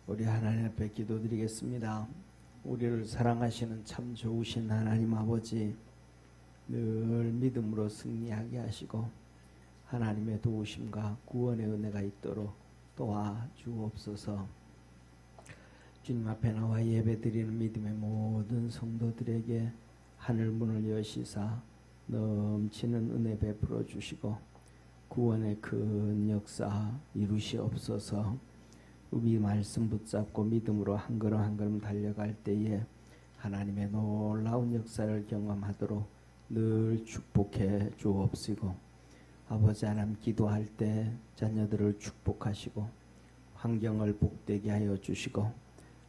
우리 하나님 앞에 기도드리겠습니다. 우리를 사랑하시는 참 좋으신 하나님 아버지, 늘 믿음으로 승리하게 하시고 하나님의 도우심과 구원의 은혜가 있도록 도와주옵소서. 주님 앞에 나와 예배드리는 믿음의 모든 성도들에게 하늘 문을 여시사 넘치는 은혜 베풀어 주시고 구원의 큰 역사 이루시옵소서. 우리 말씀 붙잡고 믿음으로 한 걸음 한 걸음 달려갈 때에 하나님의 놀라운 역사를 경험하도록 늘 축복해 주옵시고, 아버지 하나님 기도할 때 자녀들을 축복하시고 환경을 복되게 하여 주시고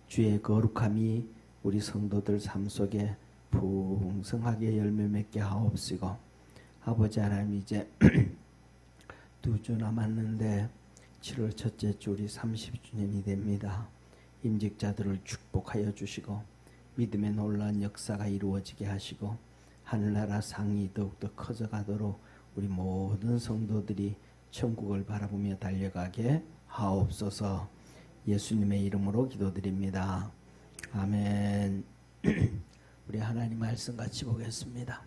주의 거룩함이 우리 성도들 삶 속에 풍성하게 열매 맺게 하옵시고, 아버지 하나님 이제 2주 남았는데 7월 첫째 주 우리 30주년이 됩니다. 임직자들을 축복하여 주시고 믿음의 놀라운 역사가 이루어지게 하시고 하늘나라 상이 더욱더 커져가도록 우리 모든 성도들이 천국을 바라보며 달려가게 하옵소서. 예수님의 이름으로 기도드립니다. 아멘. 우리 하나님 말씀 같이 보겠습니다.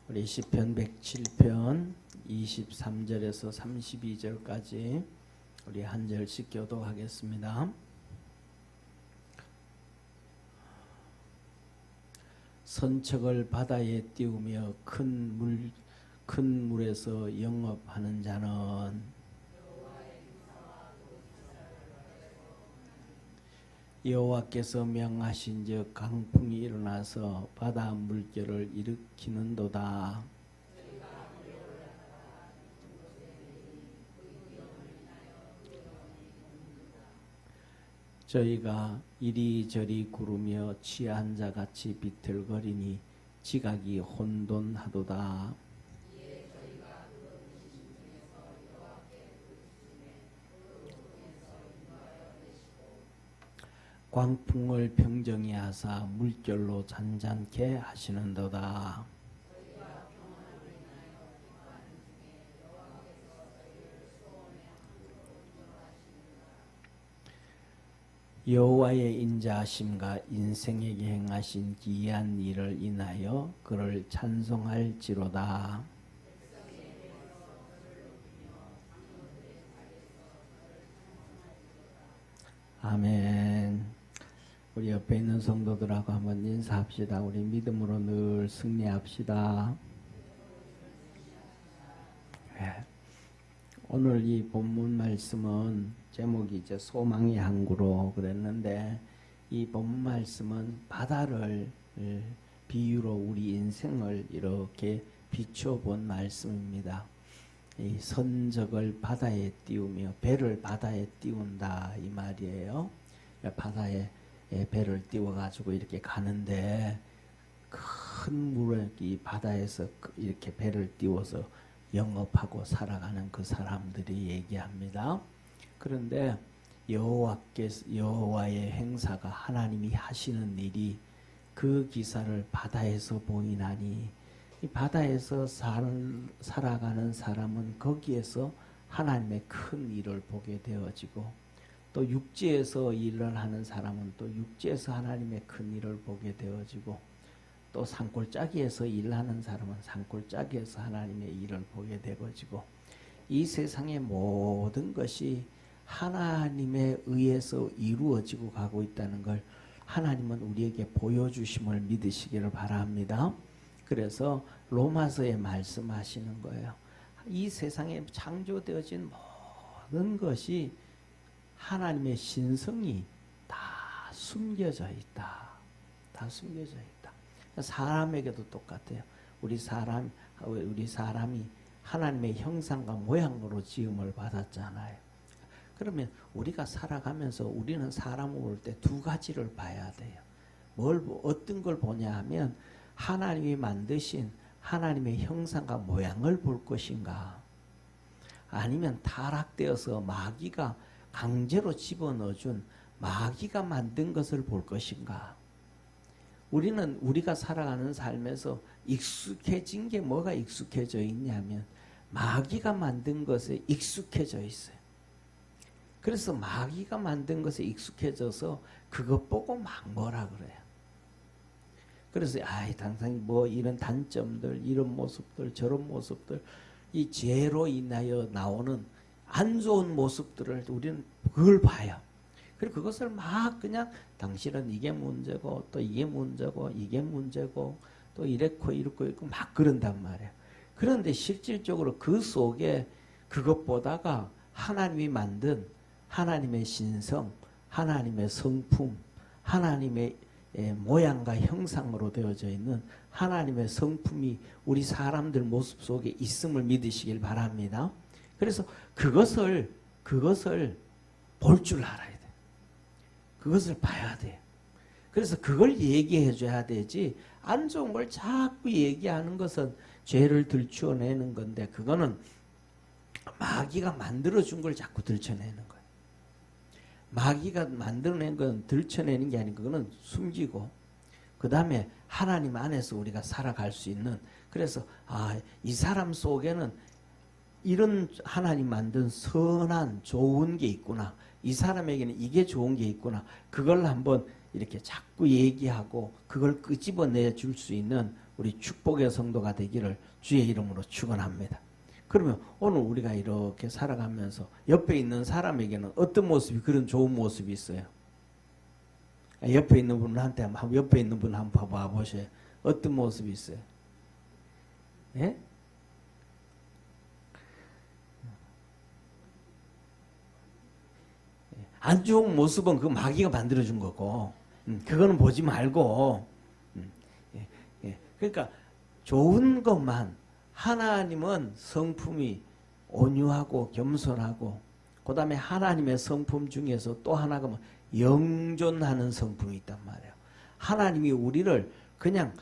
우리 시편 107편 23절에서 32절까지 우리 한 절씩 교독하겠습니다. 선척을 바다에 띄우며 큰 물에서 영업하는 자는 여호와께서 명하신즉 강풍이 일어나서 바다 물결을 일으키는도다. 저희가 이리저리 구르며 취한 자같이 비틀거리니 지각이 혼돈하도다. 광풍을 평정히 하사 물결로 잔잔케 하시는도다. 여호와의 인자하심과 인생에게 행하신 기이한 일을 인하여 그를 찬송할지로다. 아멘. 우리 옆에 있는 성도들하고 한번 인사합시다. 우리 믿음으로 늘 승리합시다. 네. 오늘 이 본문 말씀은 제목이 이제 소망의 항구로 그랬는데, 이 본문 말씀은 바다를 비유로 우리 인생을 이렇게 비춰본 말씀입니다. 이 선적을 바다에 띄우며 배를 바다에 띄운다 이 말이에요. 바다에 배를 띄워가지고 이렇게 가는데 큰 물에 이 바다에서 이렇게 배를 띄워서 영업하고 살아가는 그 사람들이 얘기합니다. 그런데 여호와의 행사가 하나님이 하시는 일이 그 기사를 바다에서 보이나니, 이 바다에서 살아가는 사람은 거기에서 하나님의 큰 일을 보게 되어지고, 또 육지에서 일을 하는 사람은 또 육지에서 하나님의 큰 일을 보게 되어지고, 또 산골짜기에서 일하는 사람은 산골짜기에서 하나님의 일을 보게 되어지고, 이 세상의 모든 것이 하나님에 의해서 이루어지고 가고 있다는 걸 하나님은 우리에게 보여주심을 믿으시기를 바랍니다. 그래서 로마서에 말씀하시는 거예요. 이 세상에 창조되어진 모든 것이 하나님의 신성이 다 숨겨져 있다. 다 숨겨져 있다. 사람에게도 똑같아요. 우리 사람이 하나님의 형상과 모양으로 지음을 받았잖아요. 그러면 우리가 살아가면서 우리는 사람을 볼 때 두 가지를 봐야 돼요. 어떤 걸 보냐 하면 하나님이 만드신 하나님의 형상과 모양을 볼 것인가, 아니면 타락되어서 마귀가 강제로 집어넣어준 마귀가 만든 것을 볼 것인가. 우리가 살아가는 삶에서 익숙해진 게 뭐가 익숙해져 있냐면 마귀가 만든 것에 익숙해져 있어요. 그래서 마귀가 만든 것에 익숙해져서 그것 보고 막 뭐라 그래요. 그래서 당장 뭐 이런 단점들, 이런 모습들, 저런 모습들, 이 죄로 인하여 나오는 안 좋은 모습들을 우리는 그걸 봐요. 그리고 그것을 막 그냥 당신은 이게 문제고 또 이게 문제고 이게 문제고 또 이랬고 이렇고 막 그런단 말이에요. 그런데 실질적으로 그 속에 그것보다가 하나님이 만든 하나님의 신성, 하나님의 성품, 하나님의 모양과 형상으로 되어져 있는 하나님의 성품이 우리 사람들 모습 속에 있음을 믿으시길 바랍니다. 그래서 그것을 볼 줄 알아야 돼요. 그것을 봐야 돼요. 그래서 그걸 얘기해 줘야 되지 안 좋은 걸 자꾸 얘기하는 것은 죄를 들추어내는 건데 그거는 마귀가 만들어준 걸 자꾸 들춰내는 거예요. 마귀가 만들어낸 건 들춰내는 게 아니고 그거는 숨기고 그 다음에 하나님 안에서 우리가 살아갈 수 있는 그래서 이 사람 속에는 이런 하나님 만든 선한 좋은 게 있구나. 이 사람에게는 이게 좋은 게 있구나. 그걸 한번 이렇게 자꾸 얘기하고 그걸 끄집어내 줄 수 있는 우리 축복의 성도가 되기를 주의 이름으로 축원합니다. 그러면 오늘 우리가 이렇게 살아가면서 옆에 있는 사람에게는 어떤 모습이 그런 좋은 모습이 있어요? 옆에 있는 분한테 옆에 있는 분 한번 봐봐 보세요. 어떤 모습이 있어요? 예? 안 좋은 모습은 그 마귀가 만들어준 거고 그거는 보지 말고 그러니까 좋은 것만 하나님은 성품이 온유하고 겸손하고 그 다음에 하나님의 성품 중에서 또 하나가 뭐 영존하는 성품이 있단 말이에요. 하나님이 우리를 그냥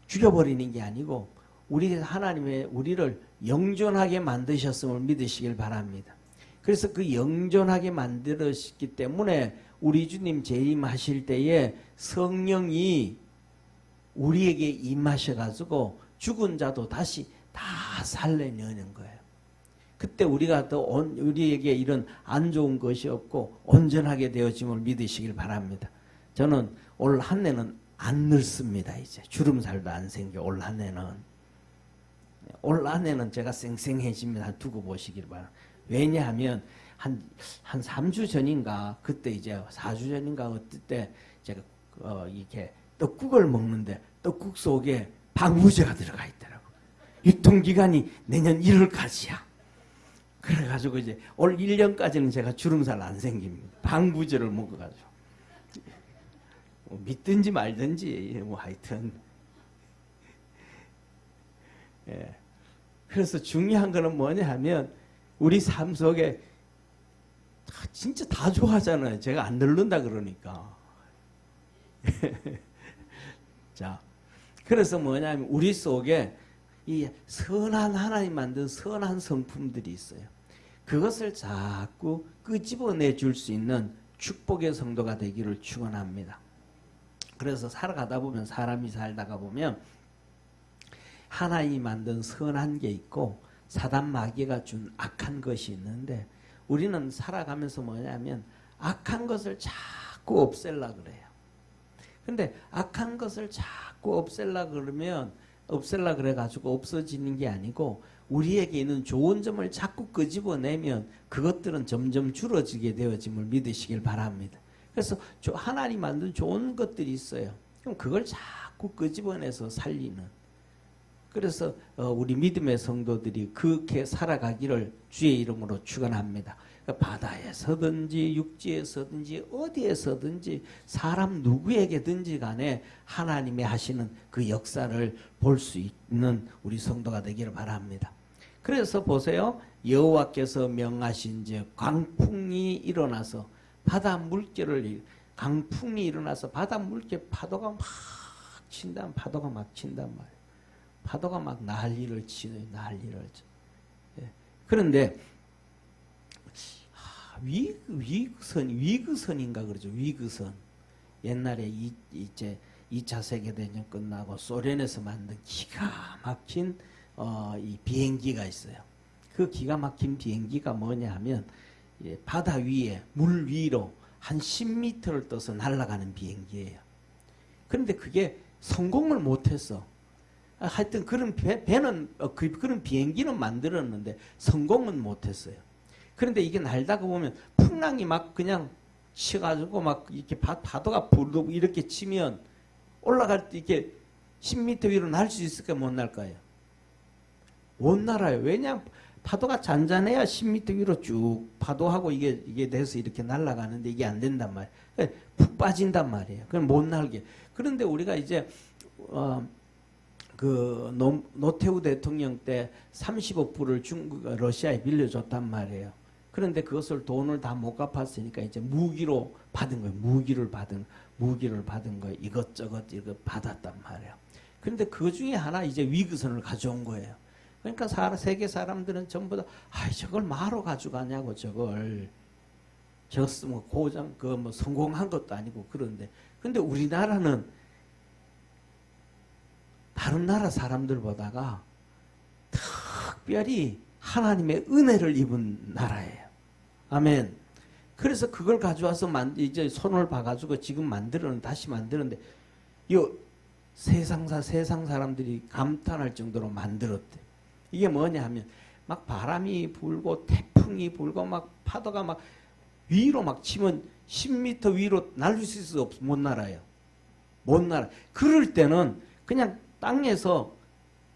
죽여버리는 게 아니고 하나님의 우리를 영존하게 만드셨음을 믿으시길 바랍니다. 그래서 그 영존하게 만들었기 때문에 우리 주님 재림하실 때에 성령이 우리에게 임하셔가지고 죽은 자도 다시 다 살려내는 거예요. 그때 우리가 또 우리에게 이런 안 좋은 것이 없고 온전하게 되어짐을 믿으시길 바랍니다. 저는 올 한 해는 안 늙습니다. 이제 주름살도 안 생겨. 올 한 해는 제가 쌩쌩해집니다. 두고 보시길 바랍니다. 왜냐하면 한 3주 전인가 그때 이제 4주 전인가 그때 제가 이렇게 떡국을 먹는데 떡국 속에 방부제가 들어가 있더라고. 유통기간이 내년 1월까지야. 그래가지고 이제 올 1년까지는 제가 주름살 안 생깁니다. 방부제를 먹어가지고. 믿든지 말든지 뭐 하여튼. 예. 그래서 중요한 거는 뭐냐 하면 우리 삶 속에 진짜 다 좋아하잖아요. 제가 안 늙는다 그러니까. 자, 그래서 뭐냐면 우리 속에 이 선한 하나님 만든 선한 성품들이 있어요. 그것을 자꾸 끄집어내 줄 수 있는 축복의 성도가 되기를 축원합니다. 그래서 살아가다 보면 사람이 살다가 보면 하나님이 만든 선한 게 있고 사단 마귀가 준 악한 것이 있는데 우리는 살아가면서 뭐냐면 악한 것을 자꾸 없앨라 그래요. 근데 악한 것을 자꾸 없앨라 그래가지고 없어지는 게 아니고 우리에게 있는 좋은 점을 자꾸 끄집어내면 그것들은 점점 줄어지게 되어짐을 믿으시길 바랍니다. 그래서 하나님 만든 좋은 것들이 있어요. 그럼 그걸 자꾸 끄집어내서 살리는 그래서 우리 믿음의 성도들이 그렇게 살아가기를 주의 이름으로 축원합니다. 바다에서든지 육지에서든지 어디에서든지 사람 누구에게든지 간에 하나님이 하시는 그 역사를 볼 수 있는 우리 성도가 되기를 바랍니다. 그래서 보세요. 여호와께서 명하신즉 강풍이 일어나서 바다 물결을 강풍이 일어나서 바다 물결 파도가 막 친단 말이에요. 파도가 막 난리를 치는 난리를 쳐. 예. 그런데 위그선인가 그러죠. 위그선. 옛날에 이제 2차 세계대전 끝나고 소련에서 만든 기가 막힌 이 비행기가 있어요. 그 기가 막힌 비행기가 뭐냐 하면 바다 위에 물 위로 한 10m를 떠서 날아가는 비행기예요. 그런데 그게 성공을 못했어. 하여튼 그런 배는 그런 비행기는 만들었는데 성공은 못했어요. 그런데 이게 날다가 보면 풍랑이 막 그냥 치가지고 막 이렇게 파도가 부르고 이렇게 치면 올라갈 때 이렇게 10m 위로 날 수 있을까 못 날까요? 못 날아요. 왜냐? 파도가 잔잔해야 10m 위로 쭉 파도하고 이게 돼서 이렇게 날아가는데 이게 안 된단 말이에요. 푹 빠진단 말이에요. 그럼 못 날게. 그런데 우리가 이제 그 노태우 대통령 때 30억 불을 러시아에 빌려줬단 말이에요. 그런데 그것을 돈을 다 못 갚았으니까 이제 무기로 받은 거예요. 무기를 받은 거 이것저것 이거 받았단 말이에요. 그런데 그 중에 하나 이제 위그선을 가져온 거예요. 그러니까 세계 사람들은 전부 다 저걸 뭐하러 가져가냐고 저걸 쓰면 고장 뭐 성공한 것도 아니고 그런데 근데 우리나라는 다른 나라 사람들보다가 특별히 하나님의 은혜를 입은 나라예요. 아멘. 그래서 그걸 가져와서 이제 손을 봐가지고 지금 다시 만드는데 세상 사람들이 감탄할 정도로 만들었대. 이게 뭐냐 하면 막 바람이 불고 태풍이 불고 막 파도가 막 위로 막 치면 10m 위로 날릴 수 없어. 못 날아요. 못 날아. 그럴 때는 그냥 땅에서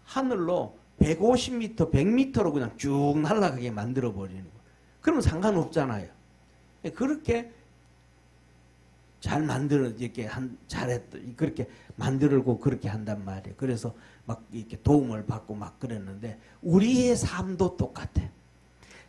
하늘로 150m, 100m로 그냥 쭉 날아가게 만들어 버리는 거예요. 그러면 상관없잖아요. 그렇게 잘 그렇게 만들고 그렇게 한단 말이에요. 그래서 막 이렇게 도움을 받고 막 그랬는데 우리의 삶도 똑같아.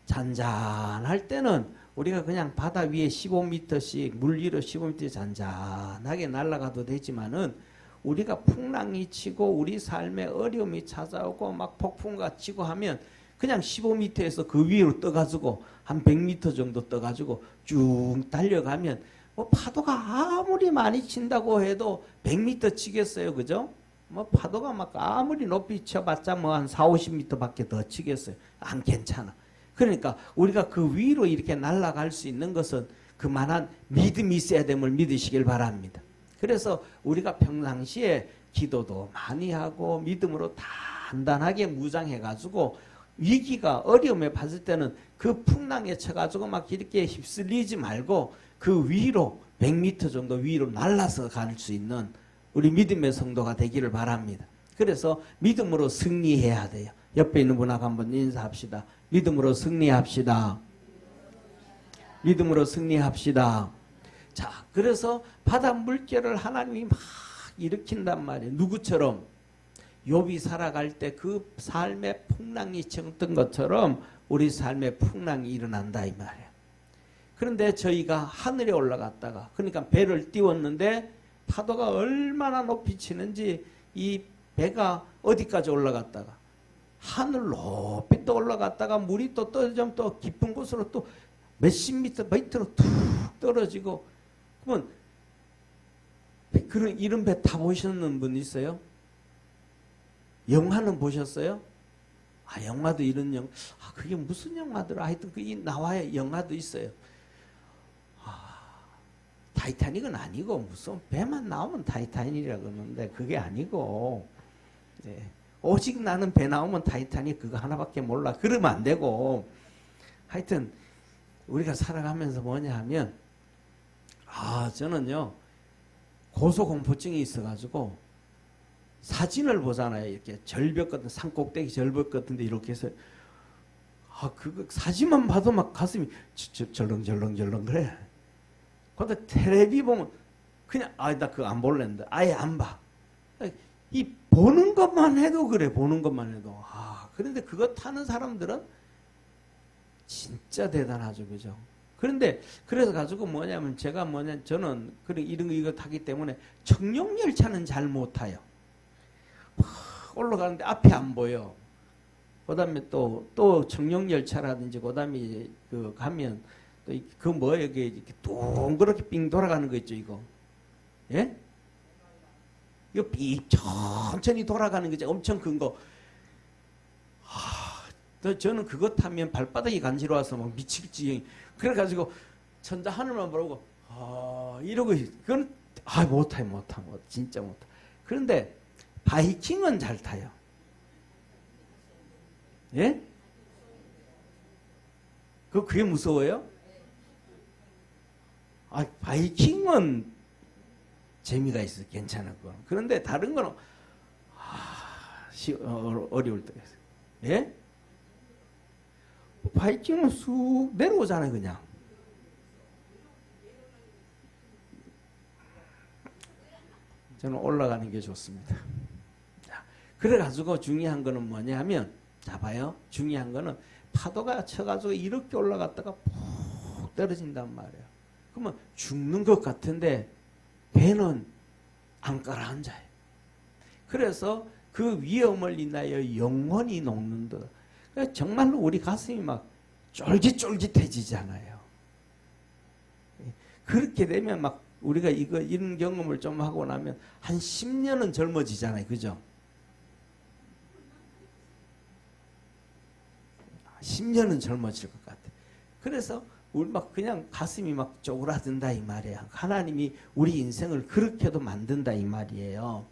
잔잔할 때는 우리가 그냥 바다 위에 15m씩 물 위로 15m 잔잔하게 날아가도 되지만은 우리가 풍랑이 치고 우리 삶에 어려움이 찾아오고 막 폭풍과 치고 하면 그냥 15m에서 그 위로 떠가지고 한 100m 정도 떠가지고 쭉 달려가면 뭐 파도가 아무리 많이 친다고 해도 100m 치겠어요. 그죠? 뭐 파도가 막 아무리 높이 쳐봤자 뭐 한 4, 50m 밖에 더 치겠어요. 안 괜찮아. 그러니까 우리가 그 위로 이렇게 날아갈 수 있는 것은 그만한 믿음이 있어야 됨을 믿으시길 바랍니다. 그래서 우리가 평상시에 기도도 많이 하고 믿음으로 단단하게 무장해가지고 위기가 어려움에 봤을 때는 그 풍랑에 쳐가지고 막 이렇게 휩쓸리지 말고 그 위로 100m 정도 위로 날아서 갈 수 있는 우리 믿음의 성도가 되기를 바랍니다. 그래서 믿음으로 승리해야 돼요. 옆에 있는 분하고 한번 인사합시다. 믿음으로 승리합시다. 믿음으로 승리합시다. 자, 그래서 바다 물결을 하나님이 막 일으킨단 말이에요. 누구처럼? 욥이 살아갈 때 그 삶의 풍랑이 쳤던 것처럼 우리 삶의 풍랑이 일어난다 이 말이에요. 그런데 저희가 하늘에 올라갔다가 그러니까 배를 띄웠는데 파도가 얼마나 높이 치는지 이 배가 어디까지 올라갔다가 하늘 높이 또 올라갔다가 물이 또 좀 또 깊은 곳으로 또 몇십 미터 밑으로 툭 떨어지고 그러면 이런 배 타보셨는 분 있어요? 영화는 보셨어요? 영화도 이런 그게 무슨 영화더라? 하여튼 나와요. 영화도 있어요. 타이타닉은 아니고 무슨 배만 나오면 타이타닉이라고 그러는데 그게 아니고 오직 나는 배 나오면 타이타닉 그거 하나밖에 몰라. 그러면 안 되고 하여튼 우리가 살아가면서 뭐냐 하면 저는요 고소공포증이 있어가지고 사진을 보잖아요. 이렇게 절벽 같은 산꼭대기 절벽 같은데 이렇게 해서 그거 사진만 봐도 막 가슴이 절렁절렁 그래. 근데 텔레비 보면 그냥 나 그거 안 볼랬는데 아예 안 봐. 이 보는 것만 해도 그래. 보는 것만 해도 그런데 그거 타는 사람들은 진짜 대단하죠, 그죠? 그런데 그래서 가지고 저는 이런 이거 타기 때문에 청룡 열차는 잘 못 타요. 올라가는데 앞이 안 보여. 그다음에 또 청룡 열차라든지 그다음에 가면 또 뭐예요? 이게 동그랗게 빙 돌아가는 거 있죠, 이거. 예? 이거 삐 천천히 돌아가는 거지. 엄청 큰 거. 저는 그거 타면 발바닥이 간지러워서 막 미칠 지경. 그래가지고 천자 하늘만 보고 이러고 그건 못해 진짜 못해. 그런데 바이킹은 잘 타요. 예? 그게 무서워요? 바이킹은 재미가 있어, 괜찮았고. 그런데 다른 거는 어려울 때가 있어요. 예? 바이킹은 쑥 내려오잖아요, 그냥. 저는 올라가는 게 좋습니다. 자, 그래가지고 중요한 거는 뭐냐 하면, 자, 봐요. 중요한 거는 파도가 쳐가지고 이렇게 올라갔다가 푹 떨어진단 말이에요. 그러면 죽는 것 같은데 배는 안 깔아앉아요. 그래서 그 위험을 인하여 영원히 녹는다. 정말로 우리 가슴이 막 쫄깃쫄깃해지잖아요. 그렇게 되면 막 우리가 이런 경험을 좀 하고 나면 한 10년은 젊어지잖아요. 그죠? 10년은 젊어질 것 같아요. 그래서 우리 막 그냥 가슴이 막 쪼그라든다 이 말이에요. 하나님이 우리 인생을 그렇게도 만든다 이 말이에요.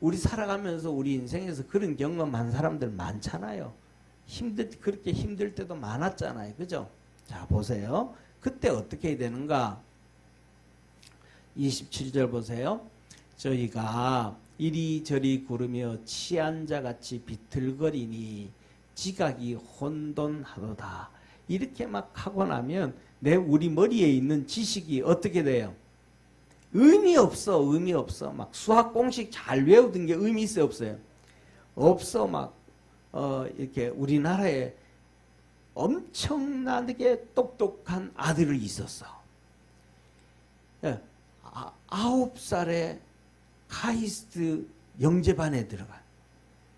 우리 살아가면서 우리 인생에서 그런 경험한 사람들 많잖아요. 그렇게 힘들 때도 많았잖아요. 그죠? 자, 보세요. 그때 어떻게 해야 되는가? 27절 보세요. 저희가 이리저리 구르며 취한 자같이 비틀거리니 지각이 혼돈하도다. 이렇게 막 하고 나면 우리 머리에 있는 지식이 어떻게 돼요? 의미 없어. 막 수학 공식 잘 외우던 게 의미 있어요, 없어요? 없어. 막 이렇게 우리나라에 엄청나게 똑똑한 아들이 있었어. 9살에 카이스트 영재반에 들어가.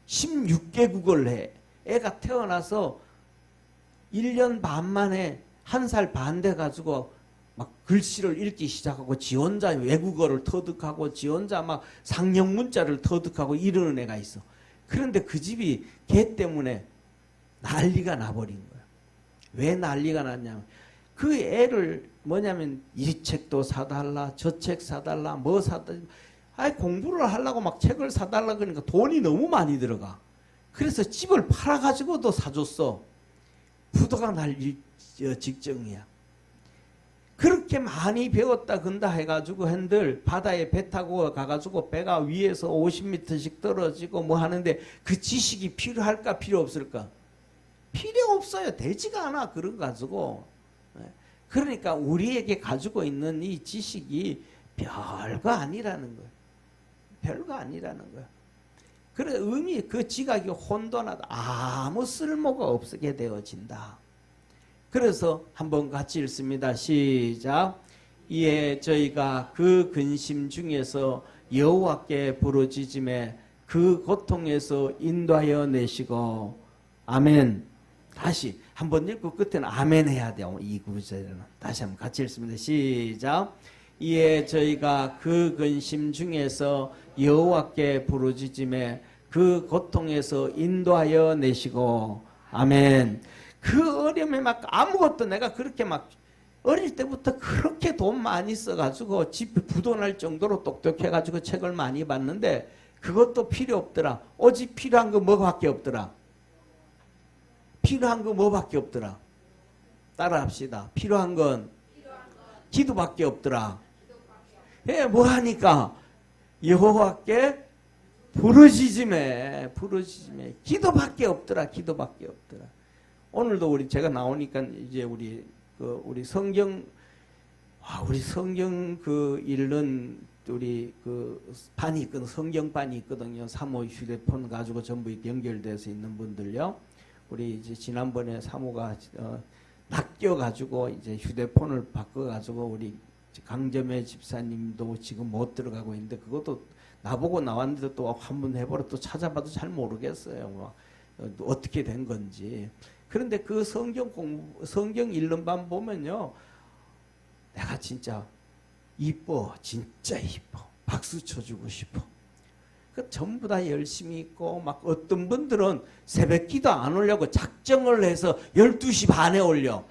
16개국을 해. 애가 태어나서 1년 반 만에 1살 반 돼가지고 막 글씨를 읽기 시작하고 지 혼자 외국어를 터득하고 지 혼자 막 상형 문자를 터득하고 이러는 애가 있어. 그런데 그 집이 걔 때문에 난리가 나버린 거야. 왜 난리가 났냐면 그 애를 뭐냐면 이 책도 사달라 저 책 사달라 뭐 사달라 공부를 하려고 막 책을 사달라 그러니까 돈이 너무 많이 들어가. 그래서 집을 팔아가지고도 사줬어. 부도가 날 직정이야. 그렇게 많이 배웠다 근다 해가지고 한들 바다에 배 타고 가가지고 배가 위에서 50m씩 떨어지고 뭐 하는데 그 지식이 필요할까 필요 없을까? 필요 없어요. 되지가 않아. 그런 거 가지고. 그러니까 우리에게 가지고 있는 이 지식이 별거 아니라는 거예요. 별거 아니라는 거예요. 그래 그 지각이 혼돈하다. 아무 쓸모가 없게 되어진다. 그래서 한번 같이 읽습니다. 시작. 이에 저희가 그 근심 중에서 여호와께 부르짖음에 그 고통에서 인도하여 내시고 아멘. 다시 한번 읽고 끝에는 아멘 해야 돼요. 이 구절은 다시 한번 같이 읽습니다. 시작. 이에 저희가 그 근심 중에서 여호와께 부르짖음에 그 고통에서 인도하여 내시고 아멘. 그 어려움에 막 아무것도 내가 그렇게 막 어릴 때부터 그렇게 돈 많이 써가지고 집 부도날 정도로 똑똑해가지고 책을 많이 봤는데 그것도 필요 없더라. 오직 필요한 거 뭐밖에 없더라. 필요한 거 뭐밖에 없더라. 따라합시다. 필요한 건 기도밖에 없더라. 예, 뭐 하니까 여호와께 부르짖음에 기도밖에 없더라. 기도밖에 없더라. 오늘도 제가 나오니까 이제 우리 성경 그 읽는 우리 그 반이 있거든. 성경반이 있거든요. 사모 휴대폰 가지고 전부 연결돼서 있는 분들요. 우리 이제 지난번에 사모가 낚여가지고 이제 휴대폰을 바꿔가지고 우리 강점애 집사님도 지금 못 들어가고 있는데 그것도 나보고 나왔는데 또 한번 해보라 또 찾아봐도 잘 모르겠어요. 뭐 어떻게 된 건지. 그런데 그 성경 읽는 반 보면요, 내가 진짜 이뻐, 진짜 이뻐, 박수 쳐주고 싶어. 그 전부 다 열심히 있고 막 어떤 분들은 새벽 기도 안 오려고 작정을 해서 12시 반에 올려.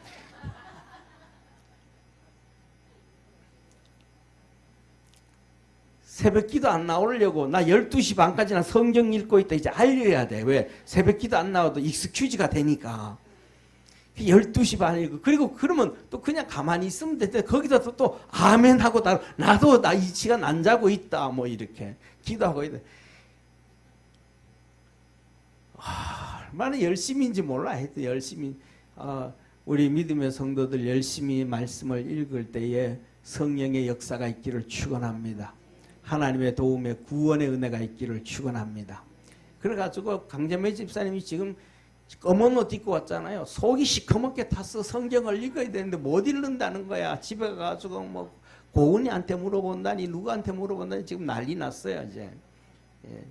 새벽 기도 안 나오려고 나 12시 반까지나 성경 읽고 있다 이제 알려야 돼. 왜? 새벽 기도 안 나와도 익스큐즈가 되니까. 12시 반에 읽고 그리고 그러면 또 그냥 가만히 있으면 되는데 거기다 또 아멘 하고 나도 나 이 시간 안 자고 있다 뭐 이렇게 기도하고 있다. 얼마나 열심인지 몰라. 해도 열심히 우리 믿음의 성도들 열심히 말씀을 읽을 때에 성령의 역사가 있기를 축원합니다. 하나님의 도움에 구원의 은혜가 있기를 축원합니다. 그래가지고 강재매 집사님이 지금 검은 옷 입고 왔잖아요. 속이 시커멓게 탔어. 성경을 읽어야 되는데 못 읽는다는 거야. 집에 가가지고 뭐 고은이한테 물어본다니 누구한테 물어본다니 지금 난리 났어요 이제. 예.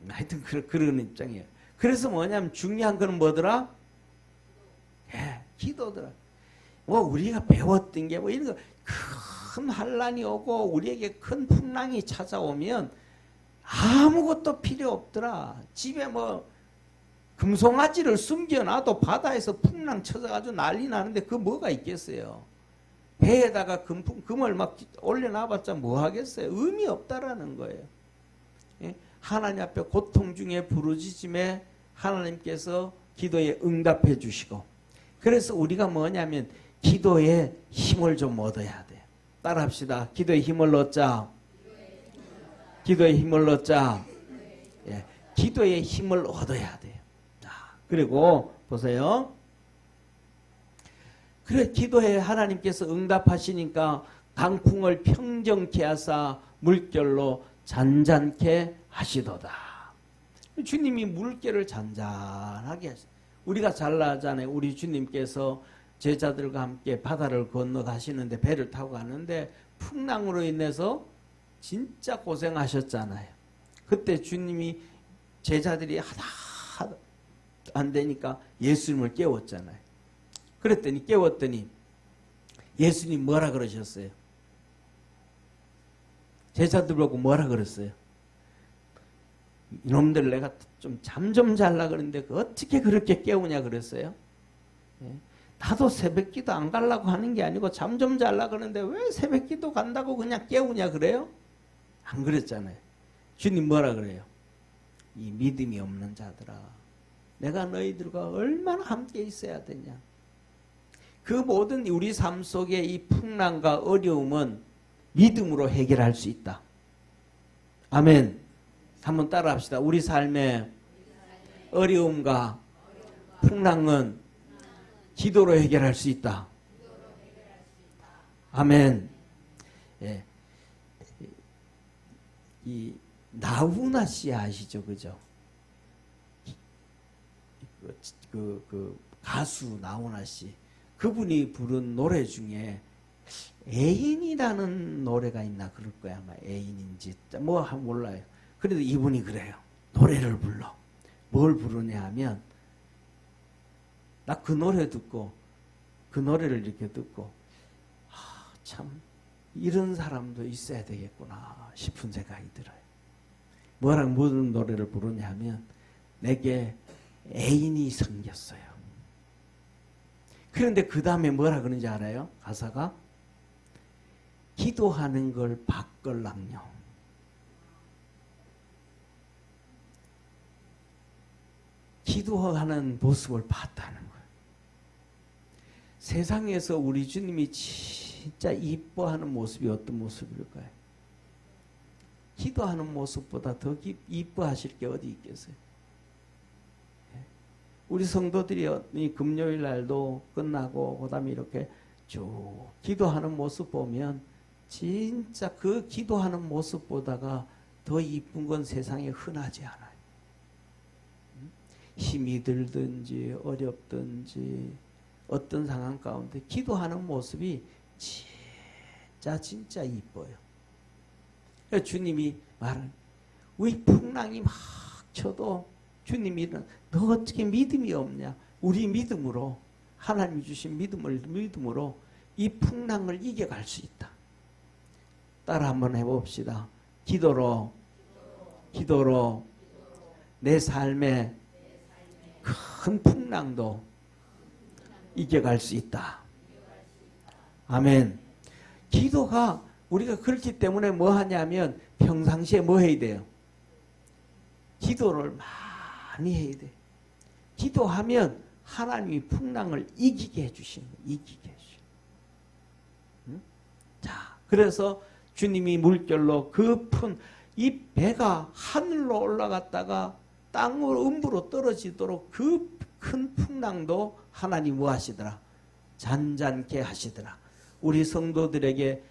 하여튼 그런 입장이에요. 그래서 뭐냐면 중요한 건 뭐더라? 예, 기도더라. 뭐 우리가 배웠던 게 뭐 이런 거 큰 환란이 오고 우리에게 큰 풍랑이 찾아오면 아무것도 필요 없더라. 집에 뭐 금송아지를 숨겨놔도 바다에서 풍랑 쳐져가지고 난리 나는데 그 뭐가 있겠어요. 배에다가 금을 막 올려놔봤자 뭐 하겠어요. 의미 없다라는 거예요. 예? 하나님 앞에 고통 중에 부르짖음에 하나님께서 기도에 응답해 주시고 그래서 우리가 뭐냐면 기도에 힘을 좀 얻어야 돼요. 따라합시다. 기도에 힘을 얻자. 기도에 힘을 얻자. 예, 기도에 힘을 얻어야 돼요. 자, 그리고 보세요. 그래 기도에 하나님께서 응답하시니까 강풍을 평정케 하사 물결로 잔잔케 하시도다. 주님이 물결을 잔잔하게 하시다. 우리가 잘 나잖아요. 우리 주님께서 제자들과 함께 바다를 건너 가시는데 배를 타고 가는데 풍랑으로 인해서 진짜 고생하셨잖아요. 그때 주님이 제자들이 하다 안 되니까 예수님을 깨웠잖아요. 그랬더니 깨웠더니 예수님 뭐라 그러셨어요? 제자들 보고 뭐라 그랬어요? 이놈들 내가 좀 잠 좀 잘라 그러는데 어떻게 그렇게 깨우냐 그랬어요? 예? 나도 새벽기도 안 가려고 하는 게 아니고 잠 좀 잘라 그러는데 왜 새벽기도 간다고 그냥 깨우냐 그래요? 안 그랬잖아요. 주님 뭐라 그래요? 이 믿음이 없는 자들아 내가 너희들과 얼마나 함께 있어야 되냐. 그 모든 우리 삶 속에 이 풍랑과 어려움은 믿음으로 해결할 수 있다. 아멘. 한번 따라 합시다. 우리 삶의 어려움과 풍랑은 기도로 해결할 수 있다. 아멘. 예. 이 나훈아 씨 아시죠? 그죠? 그 가수 나훈아 씨. 그분이 부른 노래 중에 애인이라는 노래가 있나 그럴 거야. 아마 애인인지 뭐 몰라요. 그래도 이분이 그래요. 노래를 불러. 뭘 부르냐 하면 나 그 노래 듣고 그 노래를 이렇게 듣고 참 이런 사람도 있어야 되겠구나 싶은 생각이 들어요. 뭐랑 무슨 노래를 부르냐 하면 내게 애인이 생겼어요. 그런데 그 다음에 뭐라 그러는지 알아요? 가사가 기도하는 걸 바꿀랑요. 기도하는 모습을 봤다는 거예요. 세상에서 우리 주님이 진짜 이뻐하는 모습이 어떤 모습일까요? 기도하는 모습보다 더 이뻐하실 게 어디 있겠어요? 우리 성도들이 금요일 날도 끝나고 그다음에 이렇게 쭉 기도하는 모습 보면 진짜 그 기도하는 모습보다가 더 이쁜 건 세상에 흔하지 않아요. 힘이 들든지 어렵든지 어떤 상황 가운데 기도하는 모습이 진짜 이뻐요. 주님이 말하는 우리 풍랑이 막 쳐도 주님이 너 어떻게 믿음이 없냐? 우리 믿음으로 하나님이 주신 믿음으로 이 풍랑을 이겨갈 수 있다. 따라 한번 해봅시다. 기도로 기도로 내 삶의 큰 풍랑도 이겨갈 수 있다. 아멘. 기도가 우리가 그렇기 때문에 뭐 하냐면 평상시에 뭐 해야 돼요? 기도를 많이 해야 돼. 기도하면 하나님이 풍랑을 이기게 해주시는 거예요. 이기게 해주시는 거예요. 자, 그래서 주님이 물결로 그 이 배가 하늘로 올라갔다가 땅으로 음부로 떨어지도록 그 큰 풍랑도 하나님 뭐 하시더라? 잔잔케 하시더라. 우리 성도들에게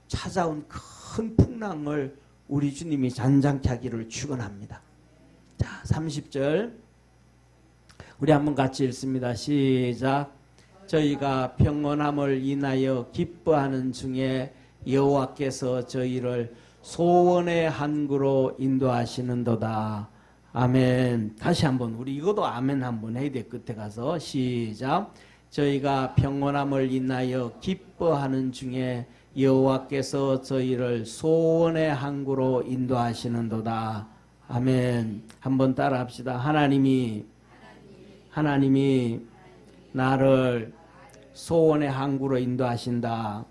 찾아온 큰 풍랑을 우리 주님이 잔잔케 하기를 축원합니다. 자, 30절 우리 한번 같이 읽습니다. 시작. 저희가 평온함을 인하여 기뻐하는 중에 여호와께서 저희를 소원의 항구로 인도하시는도다. 아멘. 다시 한번 우리 이것도 아멘 한번 해야 돼. 끝에 가서 시작. 저희가 평온함을 인하여 기뻐하는 중에 여호와께서 저희를 소원의 항구로 인도하시는도다. 아멘. 한번 따라 합시다. 하나님이 나를 소원의 항구로 인도하신다.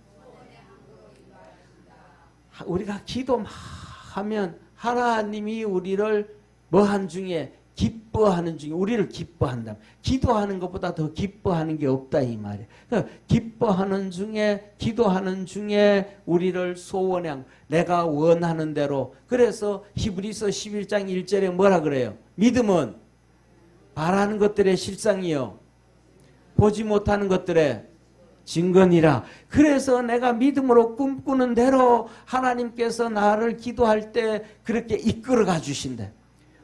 우리가 기도하면 하나님이 우리를 뭐한 중에 기뻐하는 중에 우리를 기뻐한다. 기도하는 것보다 더 기뻐하는 게 없다 이 말이에요. 그러니까 기뻐하는 중에 기도하는 중에 우리를 소원의 항구, 내가 원하는 대로. 그래서 히브리서 11장 1절에 뭐라 그래요? 믿음은 바라는 것들의 실상이요 보지 못하는 것들의 증거니라. 그래서 내가 믿음으로 꿈꾸는 대로 하나님께서 나를 기도할 때 그렇게 이끌어가 주신대.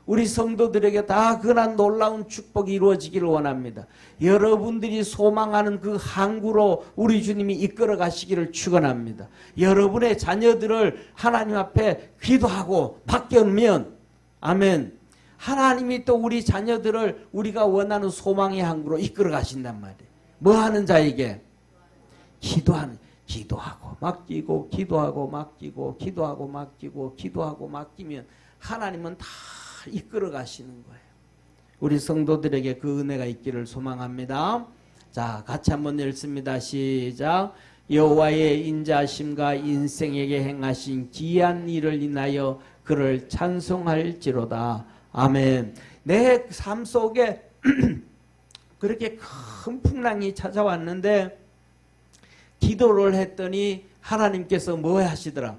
우리 성도들에게 다 그런 놀라운 축복이 이루어지기를 원합니다. 여러분들이 소망하는 그 항구로 우리 주님이 이끌어 가시기를 축원합니다. 여러분의 자녀들을 하나님 앞에 기도하고 맡겨놓으면 아멘. 하나님이 또 우리 자녀들을 우리가 원하는 소망의 항구로 이끌어 가신단 말이에요. 뭐 하는 자에게? 기도하고 맡기고 기도하고 맡기고 기도하고 맡기고 기도하고 맡기면 하나님은 다 이끌어 가시는 거예요. 우리 성도들에게 그 은혜가 있기를 소망합니다. 자, 같이 한번 읽습니다. 시작. 여호와의 인자심과 인생에게 행하신 기이한 일을 인하여 그를 찬송할지로다. 아멘. 내 삶 속에 그렇게 큰 풍랑이 찾아왔는데 기도를 했더니 하나님께서 뭐 하시더라?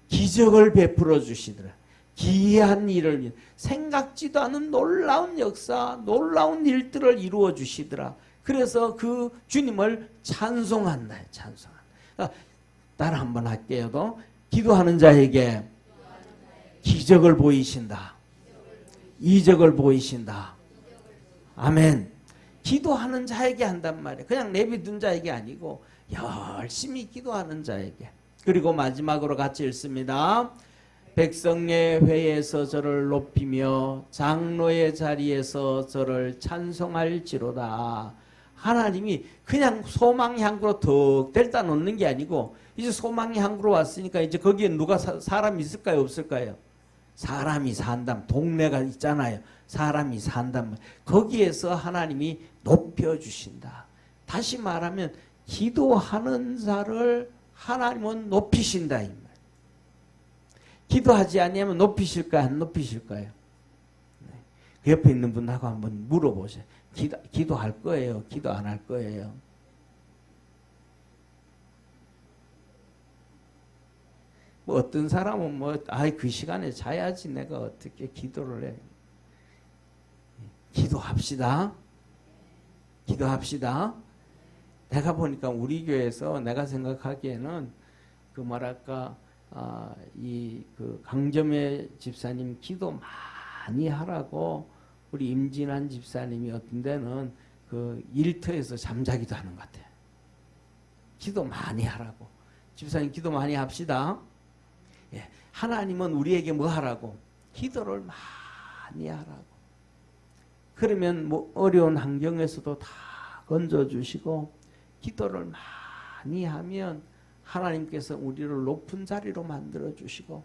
기적을 베풀어 주시더라. 기이한 일을 생각지도 않은 놀라운 역사, 놀라운 일들을 이루어 주시더라. 그래서 그 주님을 찬송한다. 찬송한다. 그러니까 따라 한번 할게요. 기도하는 자에게 기적을 보이신다. 이적을 보이신다. 아멘. 기도하는 자에게 한단 말이에요. 그냥 내비둔 자에게 아니고 열심히 기도하는 자에게. 그리고 마지막으로 같이 읽습니다. 백성의 회에서 저를 높이며 장로의 자리에서 저를 찬송할지로다. 하나님이 그냥 소망의 항구로 턱 델다 놓는 게 아니고 이제 소망의 항구로 왔으니까 이제 거기에 누가 사람이 있을까요? 없을까요? 사람이 산다면 동네가 있잖아요. 사람이 산다면 거기에서 하나님이 높여주신다. 다시 말하면 기도하는 자를 하나님은 높이신다 이 말. 기도하지 아니하면 높이실까요? 안 높이실까요? 네. 그 옆에 있는 분하고 한번 물어보세요. 기도할 거예요? 기도 안 할 거예요? 뭐 어떤 사람은 그 시간에 자야지 내가 어떻게 기도를 해. 기도합시다. 기도합시다. 내가 보니까 우리 교회에서 내가 생각하기에는 그 강점의 집사님 기도 많이 하라고 우리 임진환 집사님이 어떤 데는 그 일터에서 잠자기도 하는 것 같아요. 기도 많이 하라고. 집사님 기도 많이 합시다. 예, 하나님은 우리에게 뭐 하라고? 기도를 많이 하라고. 그러면 뭐 어려운 환경에서도 다 건져주시고 기도를 많이 하면 하나님께서 우리를 높은 자리로 만들어주시고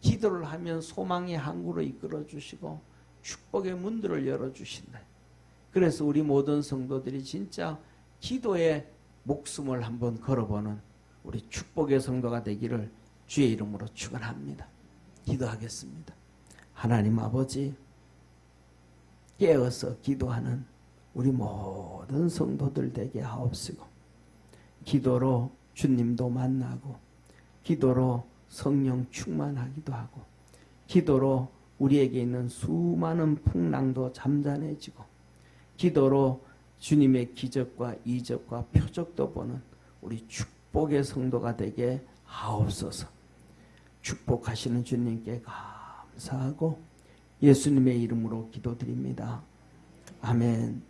기도를 하면 소망의 항구로 이끌어 주시고 축복의 문들을 열어 주신다. 그래서 우리 모든 성도들이 진짜 기도에 목숨을 한번 걸어보는 우리 축복의 성도가 되기를 주의 이름으로 축원합니다. 기도하겠습니다. 하나님 아버지, 깨어서 기도하는 우리 모든 성도들 되게 하옵시고, 기도로 주님도 만나고, 기도로 성령 충만하기도 하고, 기도로 우리에게 있는 수많은 풍랑도 잠잠해지고, 기도로 주님의 기적과 이적과 표적도 보는 우리 축복의 성도가 되게 하옵소서. 축복하시는 주님께 감사하고 예수님의 이름으로 기도드립니다. 아멘.